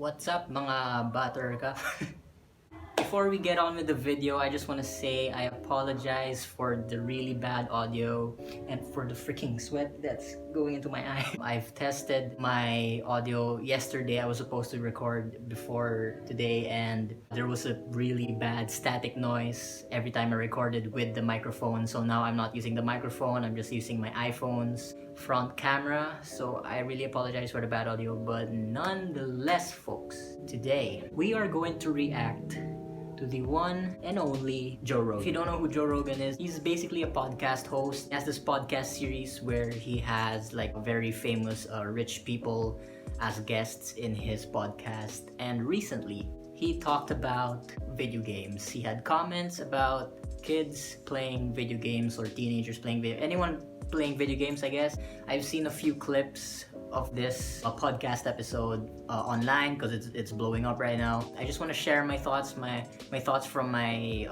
What's up mga buttercup? Before we get on with the video, I just want to say I apologize for the really bad audio and for the freaking sweat that's going into my eye. I've tested my audio yesterday. I was supposed to record before today and there was a really bad static noise every time I recorded with the microphone. So now I'm not using the microphone, I'm just using my iPhone's front camera. So I really apologize for the bad audio, but nonetheless folks, today we are going to react to the one and only Joe Rogan. If you don't know who Joe Rogan is, he's basically a podcast host. He has this podcast series where he has like very famous rich people as guests in his podcast. And recently, he talked about video games. He had comments about kids playing video games or teenagers playing anyone playing video games, I guess. I've seen a few clips of this podcast episode online because it's blowing up right now. I just want to share my thoughts, my thoughts from my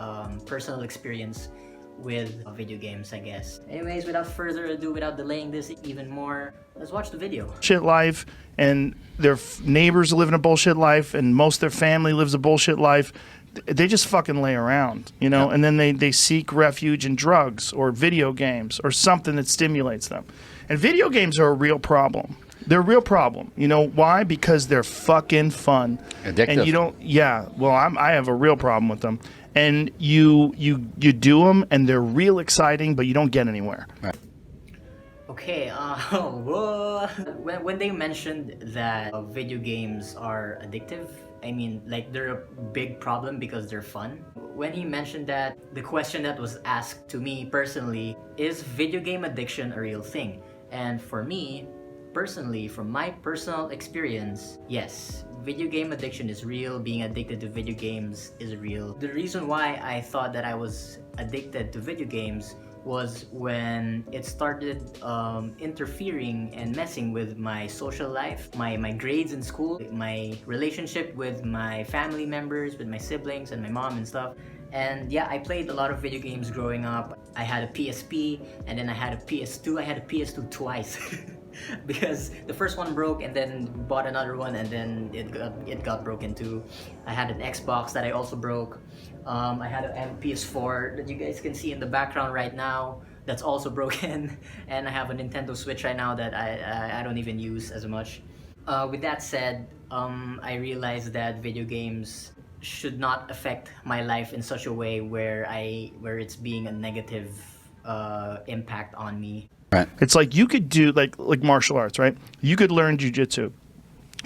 personal experience with video games, I guess. Anyways, without further ado, without delaying this even more, let's watch the video. Shit life, and their neighbors live in a bullshit life, and most of their family lives a bullshit life. They just fucking lay around, you know, and then they seek refuge in drugs or video games or something that stimulates them. And video games are a real problem. They're a real problem. You know why? Because they're fucking fun. Addictive. And you don't, well, I have a real problem with them. And you do them and they're real exciting, but you don't get anywhere. Right. Okay, when they mentioned that video games are addictive, I mean, like, they're a big problem because they're fun. When he mentioned that, the question that was asked to me personally, is video game addiction a real thing? And for me, personally, from my personal experience, yes, video game addiction is real. Being addicted to video games is real. The reason why I thought that I was addicted to video games was when it started interfering and messing with my social life, my grades in school, my relationship with my family members, with my siblings and my mom and stuff. And yeah, I played a lot of video games growing up. I had a PSP and then I had a PS2. I had a PS2 twice. Because the first one broke and then bought another one and then it got broken too. I had an Xbox that I also broke. I had a PS4 that you guys can see in the background right now that's also broken. And I have a Nintendo Switch right now that I don't even use as much. With that said, I realized that video games should not affect my life in such a way where it's being a negative impact on me. Right. It's like you could do like martial arts, right? You could learn jujitsu.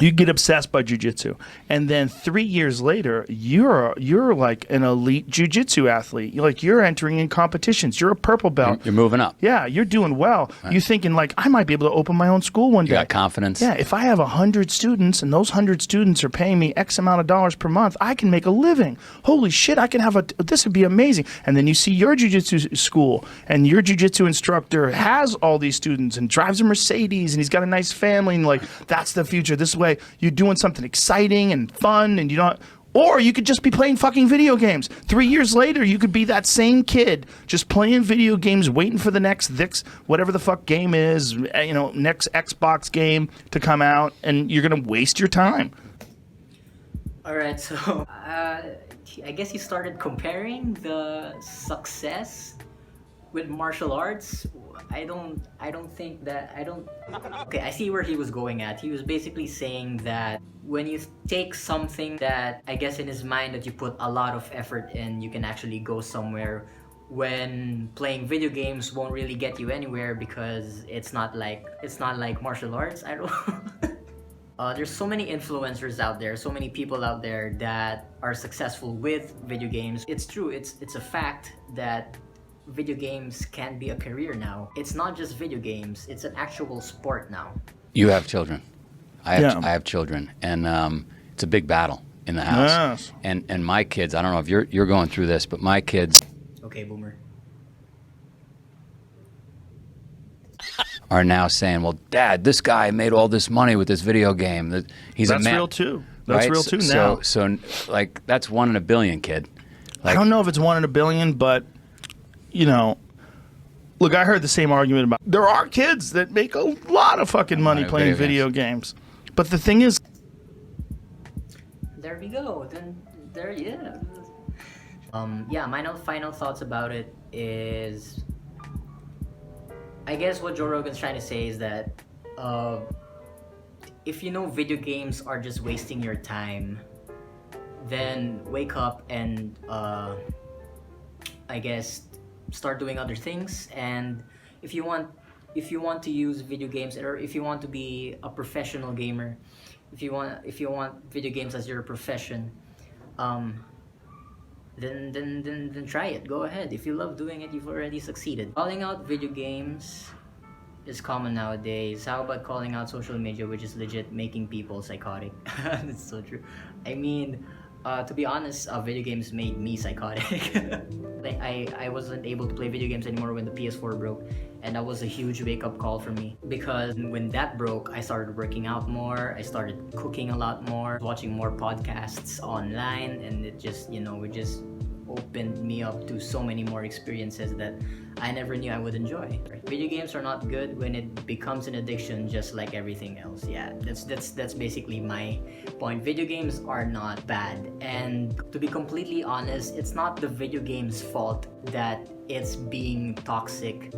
You get obsessed by jujitsu, and then 3 years later, you're like an elite jujitsu athlete. You're entering in competitions. You're a purple belt. You're moving up. Yeah, you're doing well. Right. You're thinking like, I might be able to open my own school one day. You got confidence. Yeah, if I have 100 students and those 100 students are paying me X amount of dollars per month, I can make a living. Holy shit, I can have this would be amazing. And then you see your jujitsu school, and your jujitsu instructor has all these students and drives a Mercedes, and he's got a nice family, and like, that's the future. This way you're doing something exciting and fun, and you don't. Or you could just be playing fucking video games. 3 years later, you could be that same kid just playing video games, waiting for the next whatever the fuck game is, you know, next Xbox game to come out, and you're gonna waste your time. All right, so I guess you started comparing the success with martial arts. I don't think that, okay, I see where he was going at. He was basically saying that when you take something that, I guess in his mind, that you put a lot of effort in, you can actually go somewhere, when playing video games won't really get you anywhere because it's not like martial arts. I don't there's so many influencers out there, so many people out there that are successful with video games. It's true, it's a fact that video games can be a career now. It's not just video games, it's an actual sport now. You have children. I have children, and it's a big battle in the house. Yes. And my kids, I don't know if you're going through this, but my kids, okay, boomer, are now saying, well, Dad, this guy made all this money with this video game. That's real too. That's real too now. So like, that's 1 in a billion, kid. Like, I don't know if it's 1 in a billion, but you know, look, I heard the same argument about, there are kids that make a lot of fucking money playing video games. But the thing is, there we go. Then there, yeah. Yeah, my final thoughts about it is, I guess what Joe Rogan's trying to say is that if you know video games are just wasting your time, then wake up and I guess start doing other things. And if you want to use video games, or if you want to be a professional gamer, if you want video games as your profession, then try it. Go ahead. If you love doing it, you've already succeeded. Calling out video games is common nowadays. How about calling out social media, which is legit making people psychotic? That's so true. I mean, to be honest, video games made me psychotic. Like I wasn't able to play video games anymore when the PS4 broke, and that was a huge wake-up call for me, because when that broke, I started working out more, I started cooking a lot more, watching more podcasts online, and it just, it just opened me up to so many more experiences that I never knew I would enjoy. Video games are not good when it becomes an addiction, just like everything else. Yeah, that's basically my point. Video games are not bad, and to be completely honest, it's not the video game's fault that it's being toxic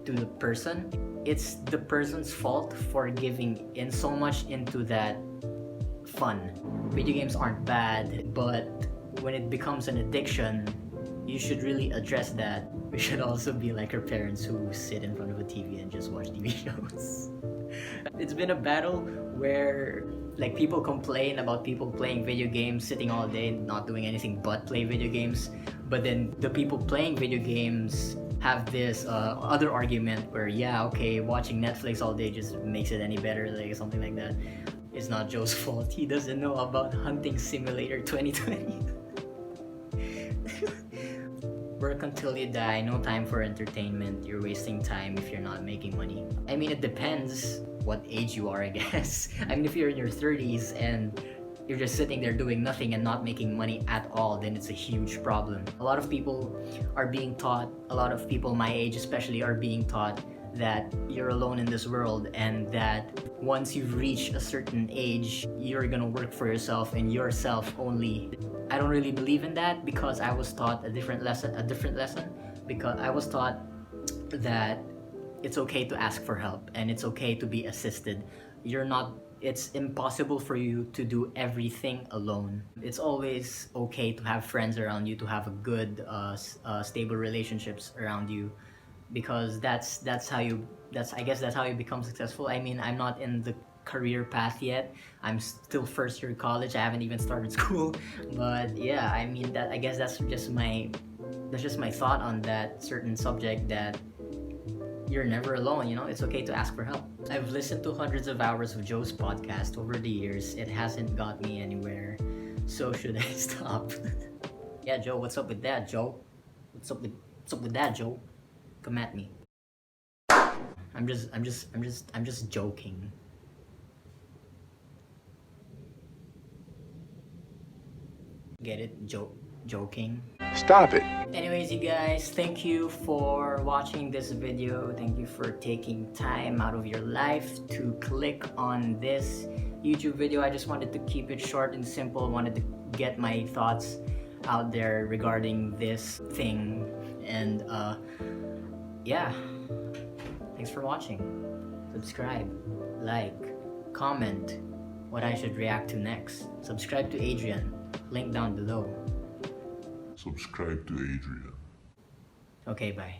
to the person. It's the person's fault for giving in so much into that fun. Video games aren't bad, but when it becomes an addiction, you should really address that. We should also be like our parents who sit in front of a TV and just watch TV shows. It's been a battle where like people complain about people playing video games, sitting all day not doing anything but play video games, but then the people playing video games have this other argument where, yeah, okay, watching Netflix all day just makes it any better, like something like that. It's not Joe's fault. He doesn't know about Hunting Simulator 2020. Work until you die, no time for entertainment. You're wasting time if you're not making money. I mean, it depends what age you are, I guess. I mean, if you're in your 30s and you're just sitting there doing nothing and not making money at all, then it's a huge problem. A lot of people are being taught, a lot of people my age especially, are being taught that you're alone in this world, and that once you've reached a certain age, you're gonna work for yourself and yourself only. I don't really believe in that, because I was taught a different lesson, because I was taught that it's okay to ask for help and it's okay to be assisted. It's impossible for you to do everything alone. It's always okay to have friends around you, to have a good, stable relationships around you, because that's how you become successful. I mean, I'm not in the career path yet. I'm still first year college. I haven't even started school. But yeah, I mean, I guess that's just my thought on that certain subject, that you're never alone, it's okay to ask for help. I've listened to hundreds of hours of Joe's podcast over the years. It hasn't got me anywhere. So should I stop? Yeah, Joe, what's up with that, Joe? What's up with that, Joe? Come at me. I'm just joking. Get it? Joking. Stop it. Anyways, you guys, thank you for watching this video. Thank you for taking time out of your life to click on this YouTube video. I just wanted to keep it short and simple. Wanted to get my thoughts out there regarding this thing. And yeah, thanks for watching. Subscribe, like, comment what I should react to next. Subscribe to Adrian, link down below. Subscribe to Adrian. Okay, bye.